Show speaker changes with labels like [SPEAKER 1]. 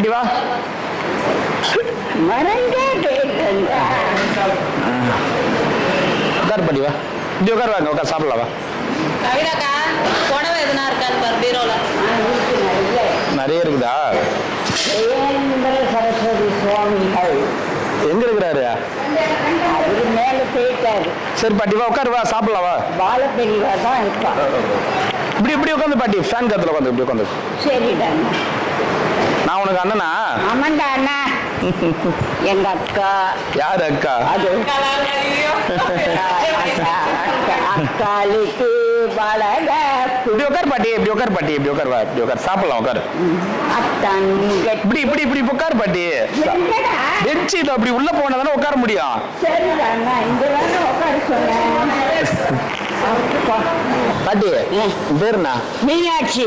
[SPEAKER 1] பாட்டி வா. உட்கார் பாட்டி வா. இப்படி உட்கார் வாங்க, உட்கார் சாப்பிடலாம் வா.
[SPEAKER 2] கவிதாக்கா புடவை எதுனா இருக்கான்னு பாரு பீரோல.
[SPEAKER 1] நிறைய இருக்குதா?
[SPEAKER 3] சரஸ்வதி சுவாமிகள்
[SPEAKER 1] எங்க இருக்கிறாரு?
[SPEAKER 3] அவரு மேல போயிட்டாரு.
[SPEAKER 1] சரி பாட்டி வா, உட்காரு வா, சாப்பிடலாம் வா.
[SPEAKER 3] பால பெரியவா தான் இருப்பா.
[SPEAKER 1] இப்படி இப்படி உட்காந்து பாட்டி, ஃபேன் காத்துல உட்காந்து இப்படி உட்காந்து.
[SPEAKER 3] சரிடா.
[SPEAKER 1] நான் உனக்கு அண்ணனா?
[SPEAKER 3] ஆமாண்டா அண்ணா. எங்க அக்கா.
[SPEAKER 1] யாரு அக்கா?
[SPEAKER 3] அது அக்காளுக்கு பலக.
[SPEAKER 1] இப்படி உட்கார் பாட்டி, இப்படி உட்கார் பாட்டி, இப்படி உட்கார் வா, இப்படி உட்கார் சாப்பிடலாம் உட்காரு.
[SPEAKER 3] அத்தான்
[SPEAKER 1] இப்படி இப்படி இப்படி உட்கார் பாட்டி. பெஞ்சில அப்படி உள்ள போனதானே உட்கார முடியும்.
[SPEAKER 3] சரிடா அண்ணா, இங்க வேணா உட்கார சொன்னேன்.
[SPEAKER 1] பாட்டி பேர் என்ன?
[SPEAKER 3] மீனாட்சி.